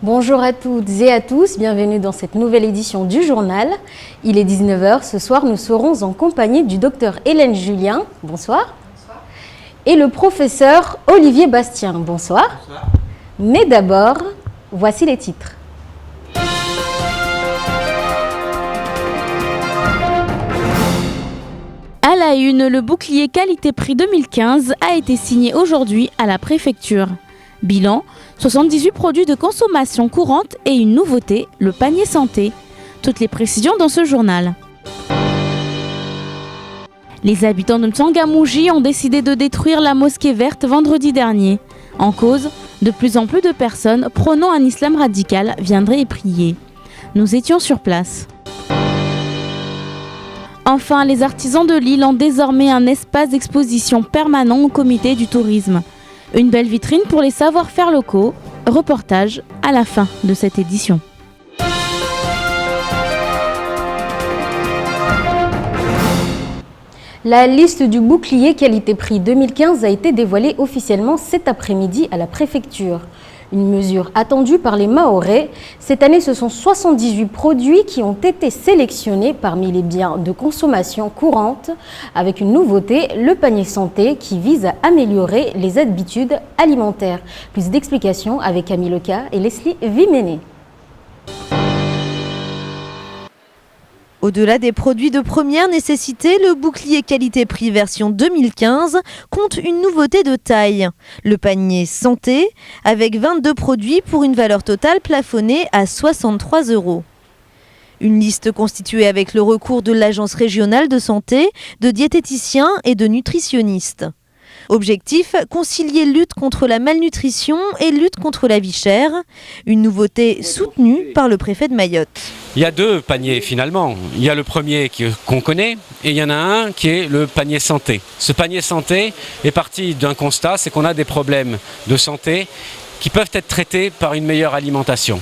Bonjour à toutes et à tous, bienvenue dans cette nouvelle édition du journal. Il est 19h, ce soir nous serons en compagnie du docteur Hélène Julien, bonsoir. Bonsoir. Et le professeur Olivier Bastien, bonsoir. Bonsoir. Mais d'abord, voici les titres. À la une, le bouclier qualité-prix 2015 a été signé aujourd'hui à la préfecture. Bilan, 78 produits de consommation courante et une nouveauté, le panier santé. Toutes les précisions dans ce journal. Les habitants de Mtsangamouji ont décidé de détruire la mosquée verte vendredi dernier. En cause, de plus en plus de personnes prônant un islam radical viendraient y prier. Nous étions sur place. Enfin, les artisans de Lille ont désormais un espace d'exposition permanent au comité du tourisme. Une belle vitrine pour les savoir-faire locaux. Reportage à la fin de cette édition. La liste du bouclier qualité-prix 2015 a été dévoilée officiellement cet après-midi à la préfecture. Une mesure attendue par les Mahorais. Cette année, ce sont 78 produits qui ont été sélectionnés parmi les biens de consommation courante, avec une nouveauté, le panier santé qui vise à améliorer les habitudes alimentaires. Plus d'explications avec Camille Leca et Leslie Viméné. Au-delà des produits de première nécessité, le bouclier qualité-prix version 2015 compte une nouveauté de taille. Le panier santé, avec 22 produits pour une valeur totale plafonnée à 63 €. Une liste constituée avec le recours de l'Agence régionale de santé, de diététiciens et de nutritionnistes. Objectif, concilier lutte contre la malnutrition et lutte contre la vie chère. Une nouveauté soutenue par le préfet de Mayotte. Il y a deux paniers finalement. Il y a le premier qu'on connaît et il y en a un qui est le panier santé. Ce panier santé est parti d'un constat, c'est qu'on a des problèmes de santé qui peuvent être traités par une meilleure alimentation.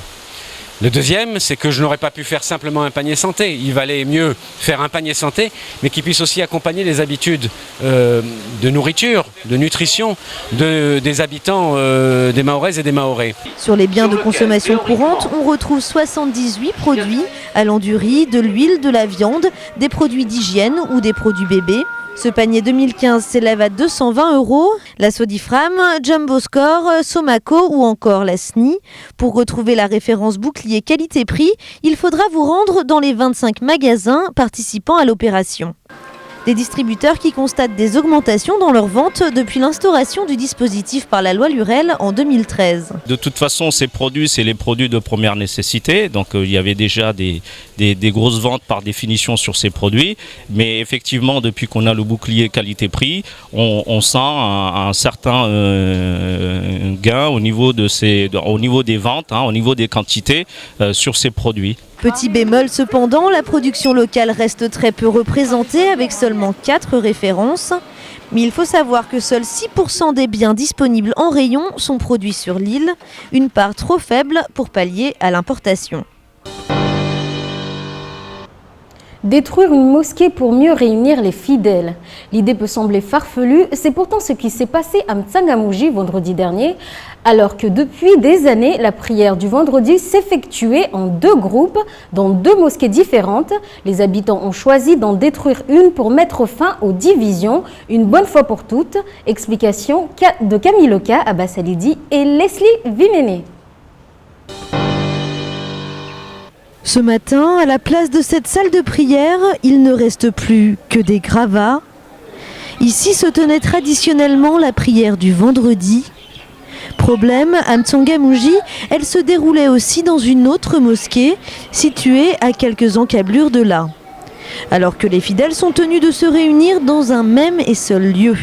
Le deuxième, c'est que je n'aurais pas pu faire simplement un panier santé. Il valait mieux faire un panier santé, mais qui puisse aussi accompagner les habitudes de nourriture, de nutrition des habitants des Mahorais et des Mahorais. Sur les biens de consommation courante, on retrouve 78 produits allant du riz, de l'huile, de la viande, des produits d'hygiène ou des produits bébés. Ce panier 2015 s'élève à 220 €. La Sodifram, Jumbo Score, Somaco ou encore la SNI. Pour retrouver la référence bouclier qualité-prix, il faudra vous rendre dans les 25 magasins participant à l'opération. Des distributeurs qui constatent des augmentations dans leurs ventes depuis l'instauration du dispositif par la loi Lurel en 2013. De toute façon, ces produits, c'est les produits de première nécessité. Donc il y avait déjà des grosses ventes par définition sur ces produits. Mais effectivement, depuis qu'on a le bouclier qualité-prix, on sent un certain gain au niveau des ventes, au niveau des quantités sur ces produits. Petit bémol cependant, la production locale reste très peu représentée avec seulement 4 références. Mais il faut savoir que seuls 6% des biens disponibles en rayon sont produits sur l'île, une part trop faible pour pallier à l'importation. Détruire une mosquée pour mieux réunir les fidèles. L'idée peut sembler farfelue, c'est pourtant ce qui s'est passé à Mtsangamouji vendredi dernier, alors que depuis des années, la prière du vendredi s'effectuait en 2 groupes, dans 2 mosquées différentes. Les habitants ont choisi d'en détruire une pour mettre fin aux divisions, une bonne fois pour toutes. Explication de Camille Leca, Abbas Alidi et Leslie Viméné. Ce matin, à la place de cette salle de prière, il ne reste plus que des gravats. Ici se tenait traditionnellement la prière du vendredi. Problème, à Mtsangamouji, elle se déroulait aussi dans une autre mosquée, située à quelques encablures de là. Alors que les fidèles sont tenus de se réunir dans un même et seul lieu.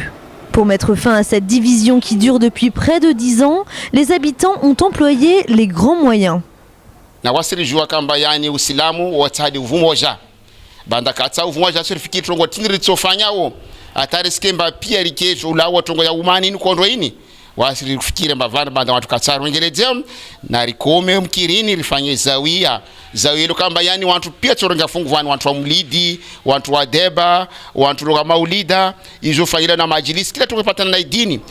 Pour mettre fin à cette division qui dure depuis près de 10 ans, les habitants ont employé les grands moyens. Na wasirijua kamba yani usilamu watadi uvumoja banda katsa uvumoja sirifikiri tongo tiniri tsofanyawo atari skemba pia rikejo lawo tongo ya umani nikondo ini wasirifikire mbavana banda watu katsaro ngereje na rikome mkirini rifanye zawia lo kamba yani watu pia tsoronga fungu vani watu wa mlidi watu wa deba watu wa maulida izo fanyira na majilisi kila tumepatana na dini.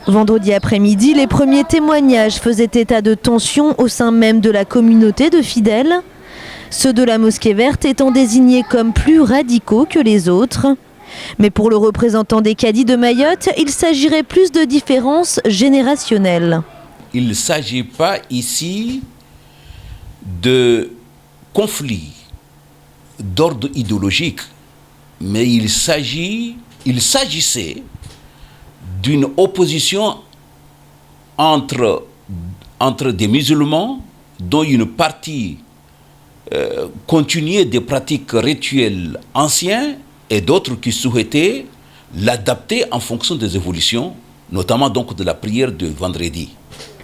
Vendredi après-midi, les premiers témoignages faisaient état de tensions au sein même de la communauté de fidèles, ceux de la mosquée verte étant désignés comme plus radicaux que les autres. Mais pour le représentant des cadis de Mayotte, il s'agirait plus de différences générationnelles. Il ne s'agit pas ici de conflits d'ordre idéologique, mais il s'agissait d'une opposition entre des musulmans dont une partie continuait des pratiques rituelles anciennes et d'autres qui souhaitaient l'adapter en fonction des évolutions, notamment donc de la prière de vendredi.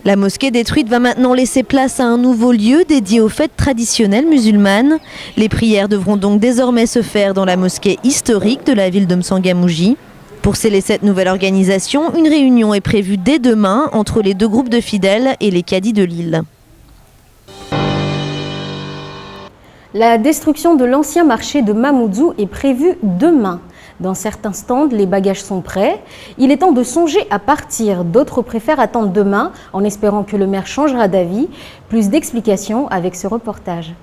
La mosquée détruite va maintenant laisser place à un nouveau lieu dédié aux fêtes traditionnelles musulmanes. Les prières devront donc désormais se faire dans la mosquée historique de la ville de M'Tsangamouji. Pour sceller cette nouvelle organisation, une réunion est prévue dès demain entre les deux groupes de fidèles et les cadis de l'île. La destruction de l'ancien marché de Mamoudzou est prévue demain. Dans certains stands, les bagages sont prêts. Il est temps de songer à partir. D'autres préfèrent attendre demain en espérant que le maire changera d'avis. Plus d'explications avec ce reportage.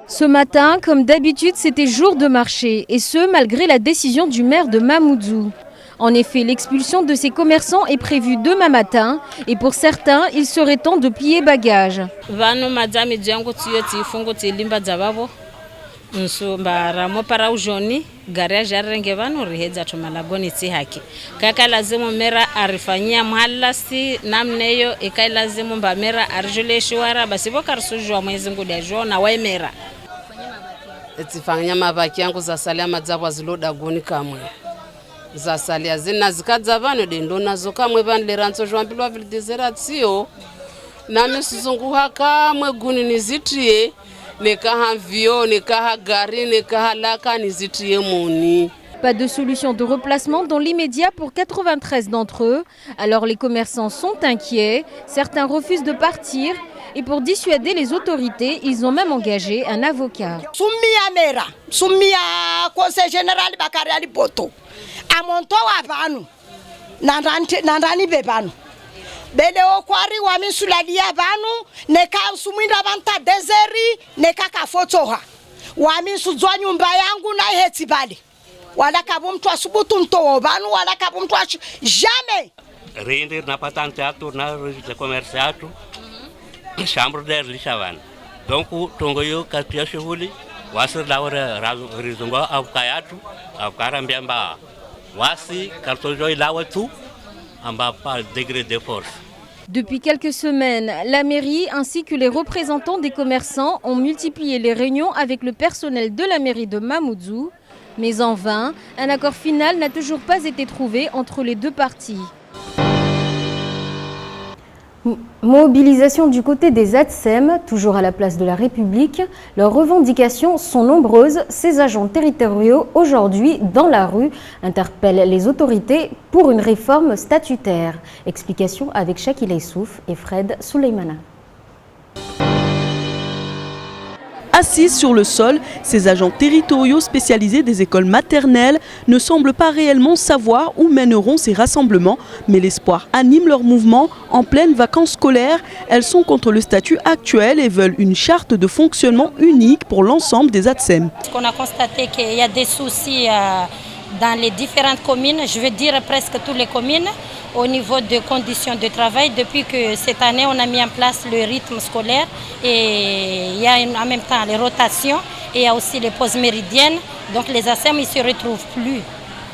Ce matin, comme d'habitude, c'était jour de marché, et ce, malgré la décision du maire de Mamoudzou. En effet, l'expulsion de ces commerçants est prévue demain matin, et pour certains, il serait temps de plier bagages. Ramo para ujoni garage arenge vanu rihedza tumalagoni tsihaki kaka lazimu mera arifanyia mhalasi namneyo ikai lazimu mbamera arjuleshwara basi vokarsujwa mwezi ngudia jona waimera etifanya mabaki yangu zasalia madzabwa ziloda goni kamwe zasalia zina zikadza vanu dendo nazo kamwe vanleranzo jwambilwa vildezera tsio nami sizunguha kamwe guni nizitie Pas de solution de replacement dans l'immédiat pour 93 d'entre eux. Alors les commerçants sont inquiets, certains refusent de partir et pour dissuader les autorités, ils ont même engagé un avocat. Soumia conseil général Bakari Ali Poto. Amonto avanu. Nandani bebanu. Bele okwari wa misulalia vanu neka sumwinda vanta deseri neka kafotoha wa misuzwa nyumba yangu na heti bali wala kabu mtu asubutu mto vanu wala kabu mtu jamais rende na patente atu na le commerce atu chambre d'air lishavan donc tongo yo kapia shevuli wasir lawara rizongo avkayatu avkara mbiamba wasi kartojo ilawa tu. Degré de force. Depuis quelques semaines, la mairie ainsi que les représentants des commerçants ont multiplié les réunions avec le personnel de la mairie de Mamoudzou. Mais en vain, un accord final n'a toujours pas été trouvé entre les deux parties. Mobilisation du côté des ATSEM, toujours à la place de la République. Leurs revendications sont nombreuses. Ces agents territoriaux, aujourd'hui dans la rue, interpellent les autorités pour une réforme statutaire. Explication avec Shakila Issouf et Fred Souleymana. Assis sur le sol, ces agents territoriaux spécialisés des écoles maternelles ne semblent pas réellement savoir où mèneront ces rassemblements, mais l'espoir anime leur mouvement. En pleine vacances scolaires, elles sont contre le statut actuel et veulent une charte de fonctionnement unique pour l'ensemble des ATSEM. On a constaté qu'il y a des soucis dans les différentes communes, je veux dire presque toutes les communes, au niveau des conditions de travail. Depuis que cette année, on a mis en place le rythme scolaire et il y a en même temps les rotations et il y a aussi les pauses méridiennes. Donc les ATSEM ne se retrouvent plus.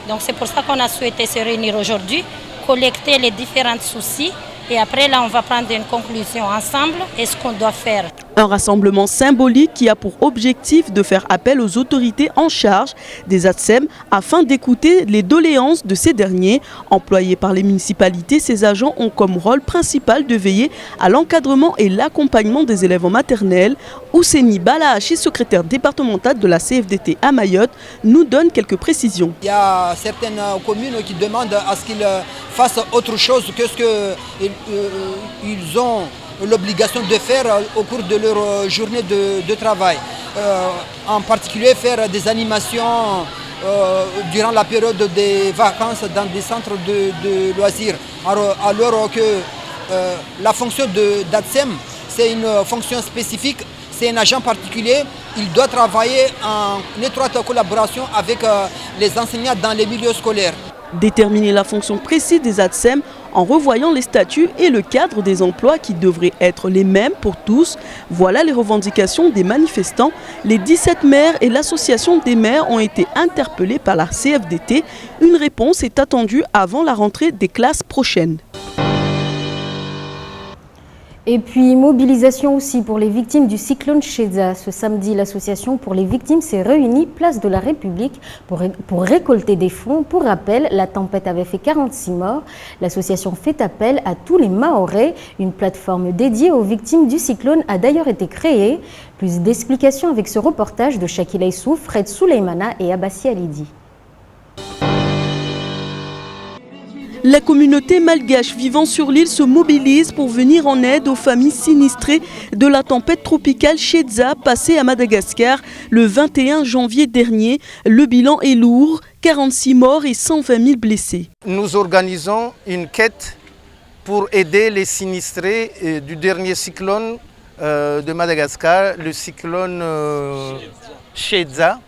Donc c'est pour ça qu'on a souhaité se réunir aujourd'hui, collecter les différents soucis et après là on va prendre une conclusion ensemble et ce qu'on doit faire. Un rassemblement symbolique qui a pour objectif de faire appel aux autorités en charge des ATSEM afin d'écouter les doléances de ces derniers. Employés par les municipalités, ces agents ont comme rôle principal de veiller à l'encadrement et l'accompagnement des élèves en maternelle. Ousseni Balahachi, secrétaire départemental de la CFDT à Mayotte, nous donne quelques précisions. Il y a certaines communes qui demandent à ce qu'ils fassent autre chose que ce qu'ils ont l'obligation de faire au cours de leur journée de travail. En particulier faire des animations durant la période des vacances dans des centres de loisirs. Alors que la fonction d'ATSEM, c'est une fonction spécifique, c'est un agent particulier. Il doit travailler en étroite collaboration avec les enseignants dans les milieux scolaires. Déterminer la fonction précise des ATSEM en revoyant les statuts et le cadre des emplois qui devraient être les mêmes pour tous. Voilà les revendications des manifestants. Les 17 maires et l'association des maires ont été interpellés par la CFDT. Une réponse est attendue avant la rentrée des classes prochaines. Et puis, mobilisation aussi pour les victimes du cyclone Chedza. Ce samedi, l'association pour les victimes s'est réunie place de la République pour récolter des fonds. Pour rappel, la tempête avait fait 46 morts. L'association fait appel à tous les Mahorais. Une plateforme dédiée aux victimes du cyclone a d'ailleurs été créée. Plus d'explications avec ce reportage de Shakila Issouf, Fred Souleymana et Abbassi Alidi. La communauté malgache vivant sur l'île se mobilise pour venir en aide aux familles sinistrées de la tempête tropicale Chedza passée à Madagascar le 21 janvier dernier. Le bilan est lourd, 46 morts et 120 000 blessés. Nous organisons une quête pour aider les sinistrés du dernier cyclone de Madagascar, le cyclone Chedza.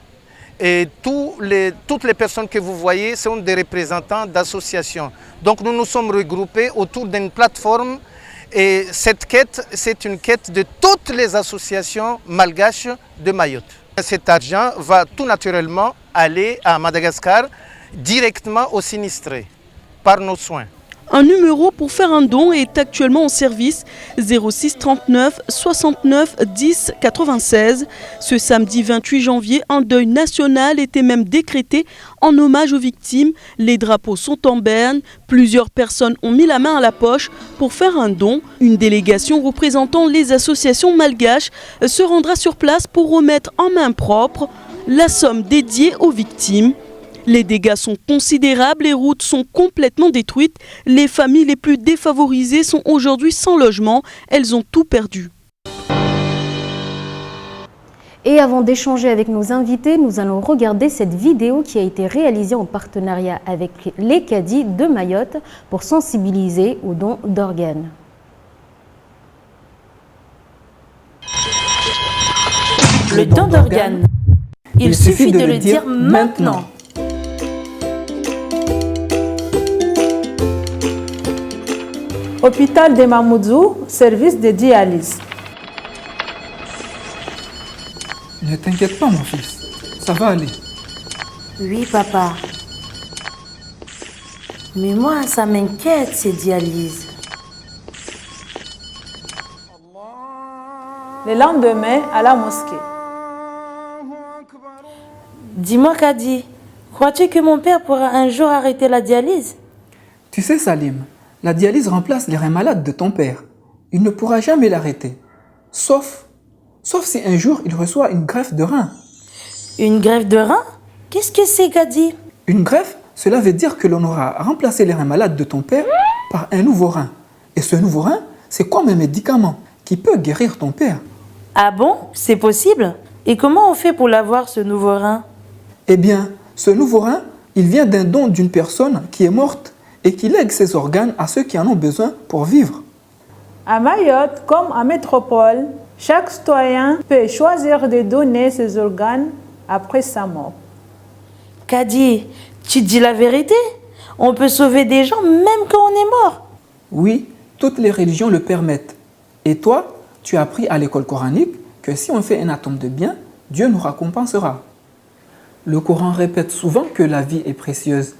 Et toutes les personnes que vous voyez sont des représentants d'associations. Donc nous nous sommes regroupés autour d'une plateforme et cette quête, c'est une quête de toutes les associations malgaches de Mayotte. Cet argent va tout naturellement aller à Madagascar directement aux sinistrés par nos soins. Un numéro pour faire un don est actuellement en service, 06 39 69 10 96. Ce samedi 28 janvier, un deuil national était même décrété en hommage aux victimes. Les drapeaux sont en berne, plusieurs personnes ont mis la main à la poche pour faire un don. Une délégation représentant les associations malgaches se rendra sur place pour remettre en main propre la somme dédiée aux victimes. Les dégâts sont considérables, les routes sont complètement détruites. Les familles les plus défavorisées sont aujourd'hui sans logement. Elles ont tout perdu. Et avant d'échanger avec nos invités, nous allons regarder cette vidéo qui a été réalisée en partenariat avec les caddies de Mayotte pour sensibiliser au don d'organes. Le don d'organes. Il suffit de le dire maintenant. Hôpital de Mamoudzou, service de dialyse. Ne t'inquiète pas, mon fils. Ça va aller. Oui, papa. Mais moi, ça m'inquiète, ces dialyses. Le lendemain, à la mosquée. Dis-moi, Kadi, crois-tu que mon père pourra un jour arrêter la dialyse? Tu sais, Salim, la dialyse remplace les reins malades de ton père. Il ne pourra jamais l'arrêter. Sauf si un jour il reçoit une greffe de rein. Une greffe de rein? Qu'est-ce que c'est, Kadi? Une greffe, cela veut dire que l'on aura remplacé les reins malades de ton père par un nouveau rein. Et ce nouveau rein, c'est comme un médicament qui peut guérir ton père. Ah bon? C'est possible? Et comment on fait pour l'avoir, ce nouveau rein? Eh bien, ce nouveau rein, il vient d'un don d'une personne qui est morte et qui lègue ses organes à ceux qui en ont besoin pour vivre. À Mayotte, comme en métropole, chaque citoyen peut choisir de donner ses organes après sa mort. Kadi, tu dis la vérité? On peut sauver des gens même quand on est mort? Oui, toutes les religions le permettent. Et toi, tu as appris à l'école coranique que si on fait un atome de bien, Dieu nous récompensera. Le Coran répète souvent que la vie est précieuse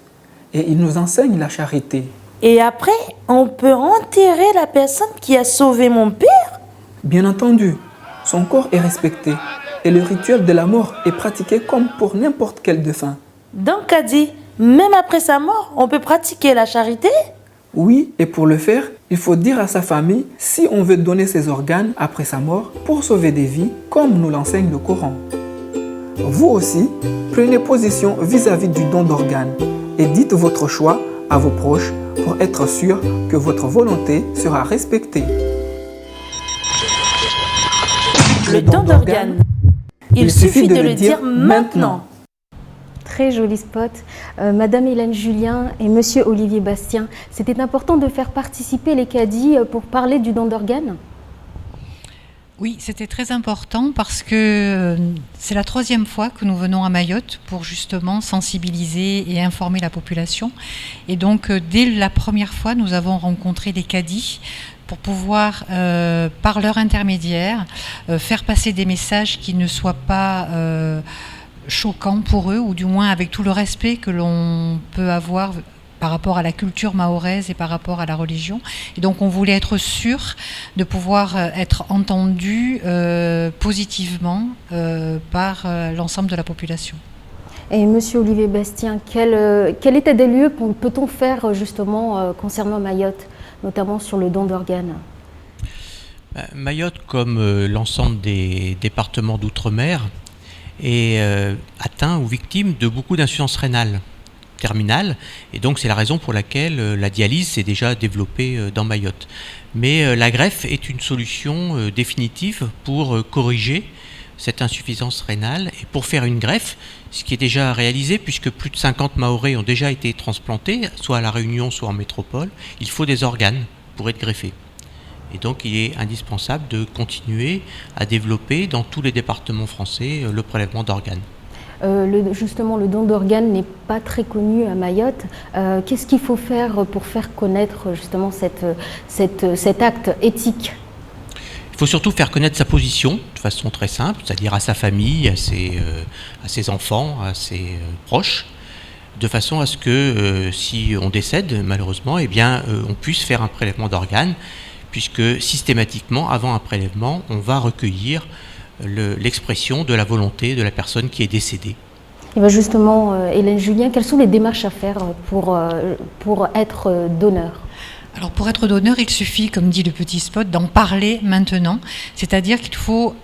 et il nous enseigne la charité. Et après, on peut enterrer la personne qui a sauvé mon père? Bien entendu, son corps est respecté et le rituel de la mort est pratiqué comme pour n'importe quel défunt. Donc, Kadi, même après sa mort, on peut pratiquer la charité? Oui, et pour le faire, il faut dire à sa famille si on veut donner ses organes après sa mort pour sauver des vies, comme nous l'enseigne le Coran. Vous aussi, prenez position vis-à-vis du don d'organes et dites votre choix à vos proches pour être sûr que votre volonté sera respectée. Le don d'organes. Il suffit de le dire maintenant. très joli spot. Madame Hélène Julien et Monsieur Olivier Bastien, c'était important de faire participer les caddies pour parler du don d'organes? Oui, c'était très important parce que c'est la 3e fois que nous venons à Mayotte pour justement sensibiliser et informer la population. Et donc, dès la première fois, nous avons rencontré les caddies pour pouvoir, par leur intermédiaire, faire passer des messages qui ne soient pas choquants pour eux, ou du moins avec tout le respect que l'on peut avoir par rapport à la culture mahoraise et par rapport à la religion. Et donc on voulait être sûr de pouvoir être entendu positivement par l'ensemble de la population. Et Monsieur Olivier Bastien, quel état des lieux peut-on faire justement concernant Mayotte, notamment sur le don d'organes? Mayotte, comme l'ensemble des départements d'outre-mer, est atteint ou victime de beaucoup d'insuffisance rénale terminale, et donc c'est la raison pour laquelle la dialyse s'est déjà développée dans Mayotte. Mais la greffe est une solution définitive pour corriger cette insuffisance rénale et pour faire une greffe, ce qui est déjà réalisé puisque plus de 50 Mahorais ont déjà été transplantés, soit à La Réunion, soit en métropole. Il faut des organes pour être greffés. Et donc il est indispensable de continuer à développer dans tous les départements français le prélèvement d'organes. Justement, le don d'organes n'est pas très connu à Mayotte. Qu'est-ce qu'il faut faire pour faire connaître justement cet acte éthique? Il faut surtout faire connaître sa position de façon très simple, c'est-à-dire à sa famille, à ses enfants, à ses proches, de façon à ce que si on décède malheureusement, eh bien, on puisse faire un prélèvement d'organes, puisque systématiquement, avant un prélèvement, on va recueillir l'expression de la volonté de la personne qui est décédée. Et bien justement, Hélène Julien, quelles sont les démarches à faire pour être donneur? Alors pour être donneur, il suffit, comme dit le petit spot, d'en parler maintenant. C'est-à-dire qu'il faut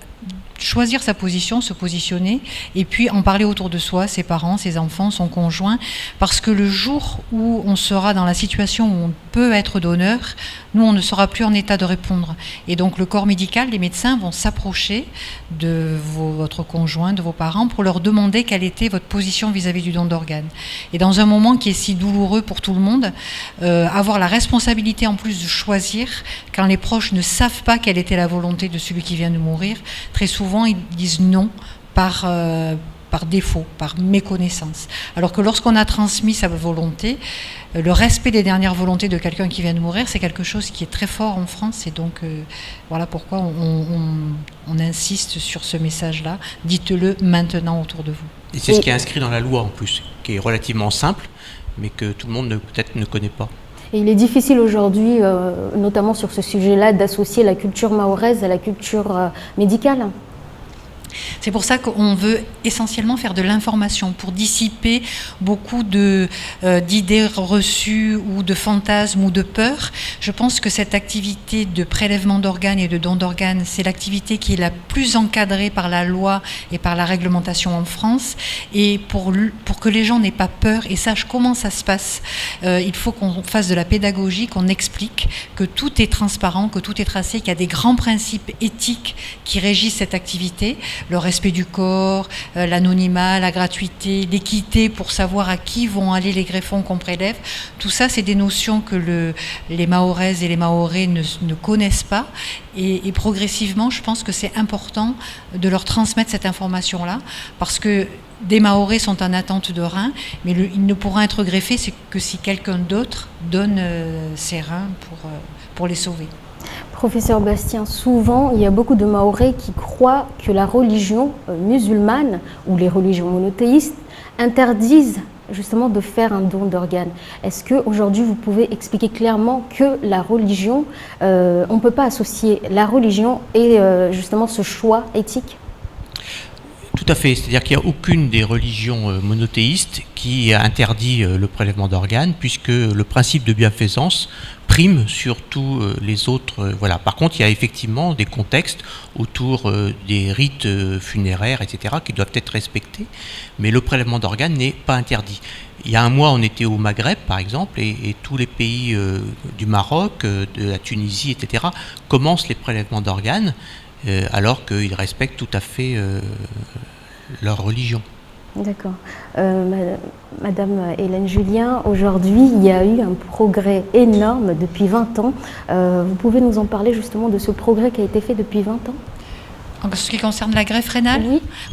choisir sa position, se positionner, et puis en parler autour de soi, ses parents, ses enfants, son conjoint, parce que le jour où on sera dans la situation où on peut être donneur, nous, on ne sera plus en état de répondre. Et donc le corps médical, les médecins vont s'approcher de votre conjoint, de vos parents, pour leur demander quelle était votre position vis-à-vis du don d'organes. Et dans un moment qui est si douloureux pour tout le monde, avoir la responsabilité en plus de choisir, quand les proches ne savent pas quelle était la volonté de celui qui vient de mourir, très souvent ils disent non par défaut, par méconnaissance. Alors que lorsqu'on a transmis sa volonté, le respect des dernières volontés de quelqu'un qui vient de mourir, c'est quelque chose qui est très fort en France, et donc voilà pourquoi on insiste sur ce message-là. Dites-le maintenant autour de vous. Et c'est ce qui est inscrit dans la loi en plus, qui est relativement simple, mais que tout le monde peut-être ne connaît pas. Et il est difficile aujourd'hui, notamment sur ce sujet-là, d'associer la culture mahoraise à la culture médicale. C'est pour ça qu'on veut essentiellement faire de l'information pour dissiper beaucoup d'idées reçues ou de fantasmes ou de peurs. Je pense que cette activité de prélèvement d'organes et de don d'organes, c'est l'activité qui est la plus encadrée par la loi et par la réglementation en France. Et pour que les gens n'aient pas peur et sachent comment ça se passe, il faut qu'on fasse de la pédagogie, qu'on explique que tout est transparent, que tout est tracé, qu'il y a des grands principes éthiques qui régissent cette activité. Le respect du corps, l'anonymat, la gratuité, l'équité pour savoir à qui vont aller les greffons qu'on prélève. Tout ça, c'est des notions que les Mahoraises et les Mahorais ne connaissent pas. Et progressivement, je pense que c'est important de leur transmettre cette information-là, parce que des Mahorais sont en attente de reins, mais ils ne pourront être greffés que si quelqu'un d'autre donne ses reins pour les sauver. Professeur Bastien, souvent, il y a beaucoup de Mahorais qui croient que la religion musulmane ou les religions monothéistes interdisent justement de faire un don d'organes. Est-ce qu'aujourd'hui, vous pouvez expliquer clairement que la religion, on ne peut pas associer la religion et justement ce choix éthique ? Tout à fait, c'est-à-dire qu'il n'y a aucune des religions monothéistes qui interdit le prélèvement d'organes, puisque le principe de bienfaisance prime sur tous les autres. Voilà. Par contre, il y a effectivement des contextes autour des rites funéraires, etc., qui doivent être respectés, mais le prélèvement d'organes n'est pas interdit. Il y a un mois, on était au Maghreb, par exemple, et tous les pays du Maroc, de la Tunisie, etc., commencent les prélèvements d'organes, alors qu'ils respectent tout à fait leur religion. D'accord. Madame Hélène Julien, aujourd'hui, il y a eu un progrès énorme depuis 20 ans. Vous pouvez nous en parler justement de ce progrès qui a été fait depuis 20 ans ? En ce qui concerne la greffe rénale ?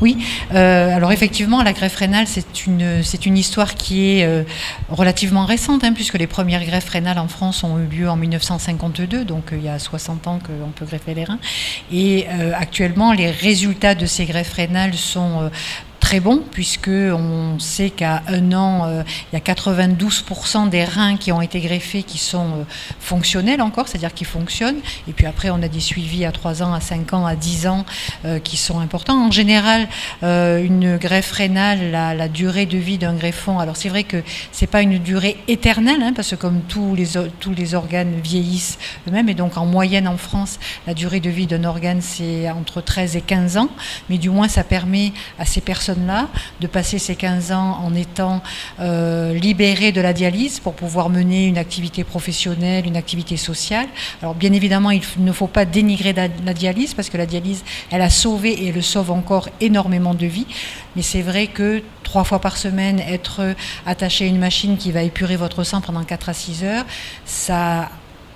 Oui. Alors effectivement, la greffe rénale, c'est une histoire qui est relativement récente, puisque les premières greffes rénales en France ont eu lieu en 1952, donc il y a 60 ans qu'on peut greffer les reins. Et actuellement, les résultats de ces greffes rénales sont très bon, puisque on sait qu'à un an, il y a 92% des reins qui ont été greffés qui sont fonctionnels encore, c'est-à-dire qui fonctionnent. Et puis après, on a des suivis à 3 ans, à 5 ans, à 10 ans qui sont importants. En général, une greffe rénale, la durée de vie d'un greffon, alors c'est vrai que c'est pas une durée éternelle, parce que comme tous les organes vieillissent eux-mêmes, et donc en moyenne en France, la durée de vie d'un organe, c'est entre 13 et 15 ans, mais du moins ça permet à ces personnes de passer ces 15 ans en étant libérés de la dialyse pour pouvoir mener une activité professionnelle, une activité sociale. Alors bien évidemment, il ne faut pas dénigrer la dialyse, parce que la dialyse, elle a sauvé et elle sauve encore énormément de vies. Mais c'est vrai que 3 fois par semaine, être attaché à une machine qui va épurer votre sang pendant 4 à 6 heures,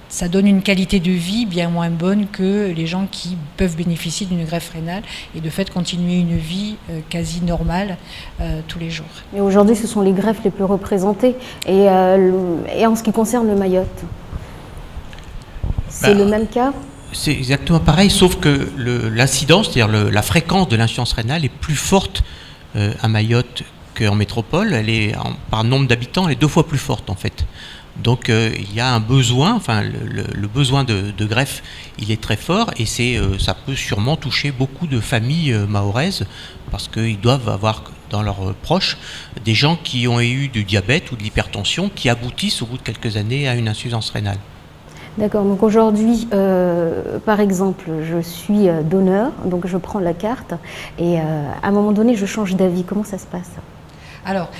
ça donne une qualité de vie bien moins bonne que les gens qui peuvent bénéficier d'une greffe rénale et de fait continuer une vie quasi normale tous les jours. Et aujourd'hui, ce sont les greffes les plus représentées. Et en ce qui concerne le Mayotte, c'est le même cas ? C'est exactement pareil, sauf que l'incidence, c'est-à-dire la fréquence de l'insuffisance rénale est plus forte à Mayotte qu'en métropole. Elle est, par nombre d'habitants, elle est 2 fois plus forte en fait. Donc il y a un besoin, le besoin de greffe, il est très fort, et ça peut sûrement toucher beaucoup de familles mahoraises, parce qu'ils doivent avoir dans leurs proches des gens qui ont eu du diabète ou de l'hypertension qui aboutissent au bout de quelques années à une insuffisance rénale. D'accord, donc aujourd'hui, par exemple, je suis donneur, donc je prends la carte, et à un moment donné, je change d'avis. Comment ça se passe ? Alors,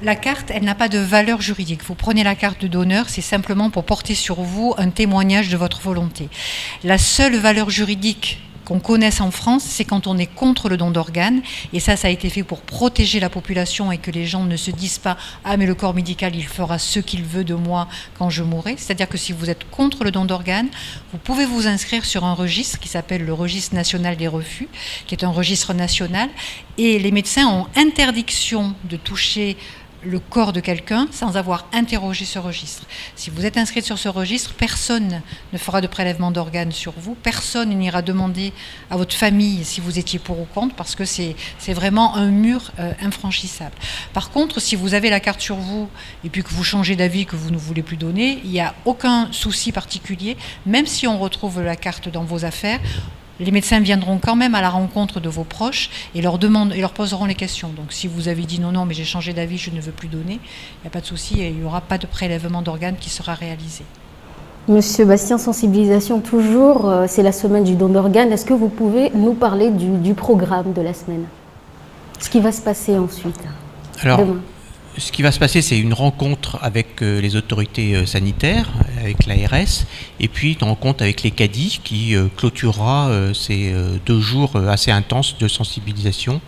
la carte, elle n'a pas de valeur juridique. Vous prenez la carte de donneur, c'est simplement pour porter sur vous un témoignage de votre volonté. La seule valeur juridique qu'on connaisse en France, c'est quand on est contre le don d'organes, et ça a été fait pour protéger la population et que les gens ne se disent pas « Ah, mais le corps médical, il fera ce qu'il veut de moi quand je mourrai ». C'est-à-dire que si vous êtes contre le don d'organes, vous pouvez vous inscrire sur un registre qui s'appelle le registre national des refus, qui est un registre national, et les médecins ont interdiction de toucher le corps de quelqu'un sans avoir interrogé ce registre. Si vous êtes inscrit sur ce registre, personne ne fera de prélèvement d'organes sur vous, personne n'ira demander à votre famille si vous étiez pour ou contre, parce que c'est vraiment un mur infranchissable. Par contre, si vous avez la carte sur vous et puis que vous changez d'avis, que vous ne voulez plus donner, il n'y a aucun souci particulier, même si on retrouve la carte dans vos affaires. Les médecins viendront quand même à la rencontre de vos proches et leur poseront les questions. Donc si vous avez dit non, mais j'ai changé d'avis, je ne veux plus donner, il n'y a pas de souci et il n'y aura pas de prélèvement d'organes qui sera réalisé. Monsieur Bastien, sensibilisation toujours, c'est la semaine du don d'organes. Est-ce que vous pouvez nous parler du programme de la semaine ? Ce qui va se passer ensuite, demain. Ce qui va se passer, c'est une rencontre avec les autorités sanitaires, avec l'ARS, et puis une rencontre avec les cadis qui clôturera ces 2 jours assez intenses de sensibilisation.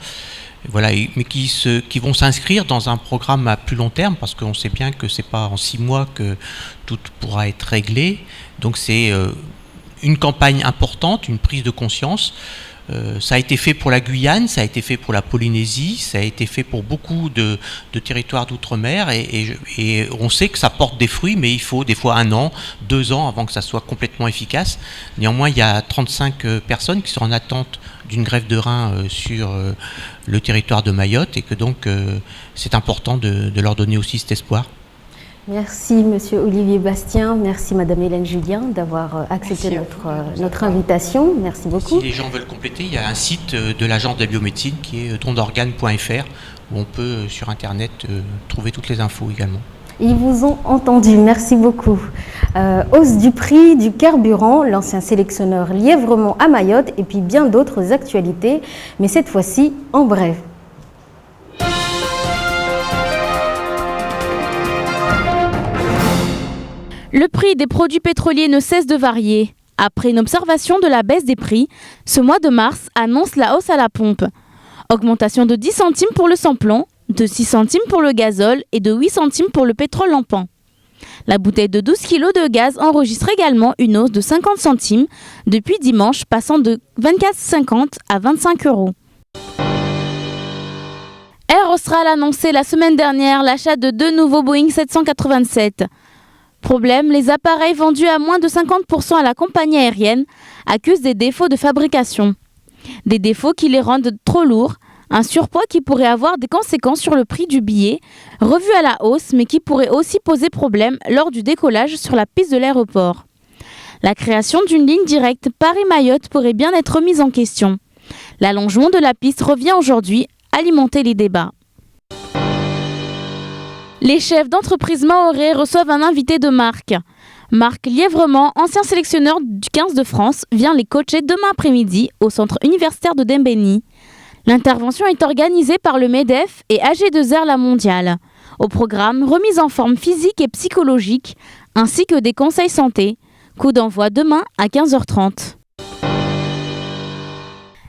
Voilà, mais qui vont s'inscrire dans un programme à plus long terme, parce qu'on sait bien que c'est pas en 6 mois que tout pourra être réglé. Donc c'est une campagne importante, une prise de conscience. Ça a été fait pour la Guyane, ça a été fait pour la Polynésie, ça a été fait pour beaucoup de territoires d'outre-mer, et on sait que ça porte des fruits, mais il faut des fois 1 an, 2 ans avant que ça soit complètement efficace. Néanmoins, il y a 35 personnes qui sont en attente d'une greffe de rein sur le territoire de Mayotte, et que donc c'est important de leur donner aussi cet espoir. Merci Monsieur Olivier Bastien, merci Madame Hélène Julien d'avoir accepté notre invitation. Merci beaucoup. Si les gens veulent compléter, il y a un site de l'Agence de la biomédecine qui est dondorganes.fr, où on peut sur internet trouver toutes les infos également. Ils vous ont entendu, merci beaucoup. Hausse du prix du carburant, l'ancien sélectionneur Lièvremont à Mayotte, et puis bien d'autres actualités, mais cette fois-ci en bref. Le prix des produits pétroliers ne cesse de varier. Après une observation de la baisse des prix, ce mois de mars annonce la hausse à la pompe. Augmentation de 10 centimes pour le samplon, de 6 centimes pour le gazole et de 8 centimes pour le pétrole lampant. La bouteille de 12 kg de gaz enregistre également une hausse de 50 centimes depuis dimanche, passant de 24,50 à 25 €. Air Austral a annoncé la semaine dernière l'achat de 2 nouveaux Boeing 787. Problème, les appareils vendus à moins de 50% à la compagnie aérienne accusent des défauts de fabrication. Des défauts qui les rendent trop lourds, un surpoids qui pourrait avoir des conséquences sur le prix du billet, revu à la hausse, mais qui pourrait aussi poser problème lors du décollage sur la piste de l'aéroport. La création d'une ligne directe Paris-Mayotte pourrait bien être mise en question. L'allongement de la piste revient aujourd'hui alimenter les débats. Les chefs d'entreprise mahorais reçoivent un invité de marque. Marc Lièvrement, ancien sélectionneur du 15 de France, vient les coacher demain après-midi au centre universitaire de Dembéni. L'intervention est organisée par le MEDEF et AG2R La Mondiale. Au programme, remise en forme physique et psychologique, ainsi que des conseils santé. Coup d'envoi demain à 15h30.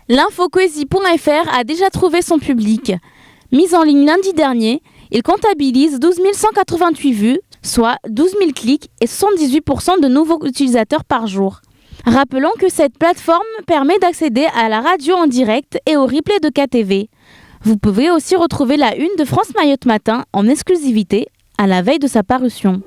L'infoquezy.fr a déjà trouvé son public. Mis en ligne lundi dernier, il comptabilise 12 188 vues, soit 12 000 clics et 78% de nouveaux utilisateurs par jour. Rappelons que cette plateforme permet d'accéder à la radio en direct et au replay de KTV. Vous pouvez aussi retrouver la une de France Mayotte Matin en exclusivité à la veille de sa parution.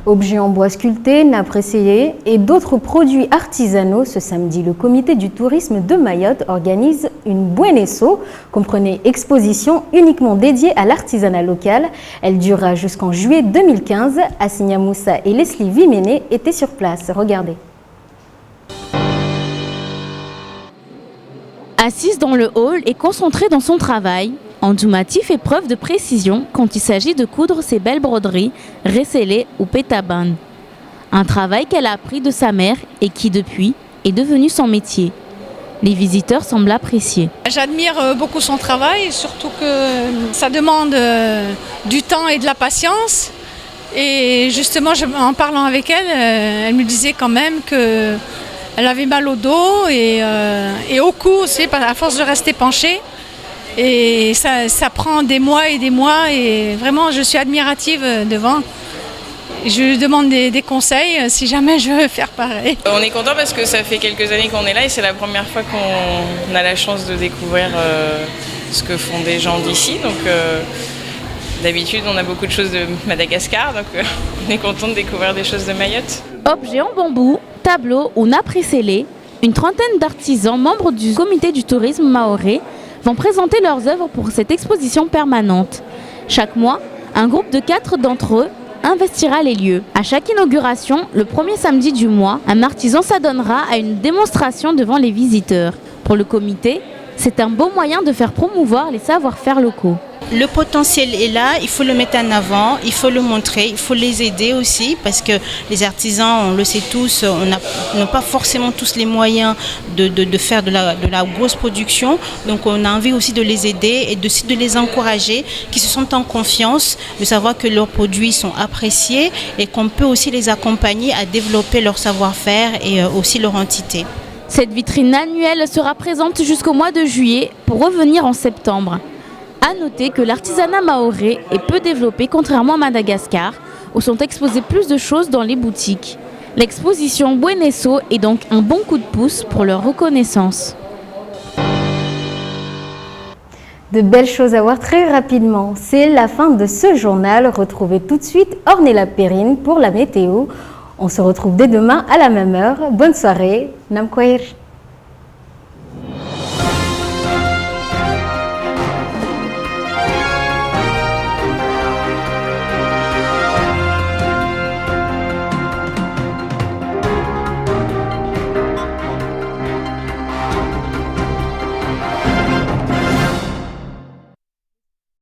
Objets en bois sculptés, nappes essayées et d'autres produits artisanaux. Ce samedi, le comité du tourisme de Mayotte organise une buenesso, comprenez exposition uniquement dédiée à l'artisanat local. Elle durera jusqu'en juillet 2015. Assigna Moussa et Leslie Viméné étaient sur place. Regardez. Assise dans le hall et concentrée dans son travail, Andoumati fait preuve de précision quand il s'agit de coudre ses belles broderies, resselées ou pétaban. Un travail qu'elle a appris de sa mère et qui, depuis, est devenu son métier. Les visiteurs semblent apprécier. J'admire beaucoup son travail, surtout que ça demande du temps et de la patience. Et justement, en parlant avec elle, elle me disait quand même qu'elle avait mal au dos et au cou aussi, à force de rester penchée. Et ça prend des mois et vraiment je suis admirative devant. Je lui demande des conseils si jamais je veux faire pareil. On est content parce que ça fait quelques années qu'on est là et c'est la première fois qu'on a la chance de découvrir ce que font des gens d'ici. Donc d'habitude on a beaucoup de choses de Madagascar, donc on est content de découvrir des choses de Mayotte. Objets en bambou, tableaux ou nappes scellées, une trentaine d'artisans membres du comité du tourisme mahorais vont présenter leurs œuvres pour cette exposition permanente. Chaque mois, un groupe de 4 d'entre eux investira les lieux. À chaque inauguration, le premier samedi du mois, un artisan s'adonnera à une démonstration devant les visiteurs. Pour le comité, c'est un beau moyen de faire promouvoir les savoir-faire locaux. Le potentiel est là, il faut le mettre en avant, il faut le montrer, il faut les aider aussi parce que les artisans, on le sait tous, n'ont pas forcément tous les moyens de faire de la grosse production. Donc on a envie aussi de les aider et de les encourager, qu'ils se sentent en confiance, de savoir que leurs produits sont appréciés et qu'on peut aussi les accompagner à développer leur savoir-faire et aussi leur entité. Cette vitrine annuelle sera présente jusqu'au mois de juillet pour revenir en septembre. A noter que l'artisanat mahorais est peu développé contrairement à Madagascar, où sont exposées plus de choses dans les boutiques. L'exposition Buenesso est donc un bon coup de pouce pour leur reconnaissance. De belles choses à voir très rapidement. C'est la fin de ce journal. Retrouvez tout de suite Ornella Perrine pour la météo. On se retrouve dès demain à la même heure. Bonne soirée. Namkwahir.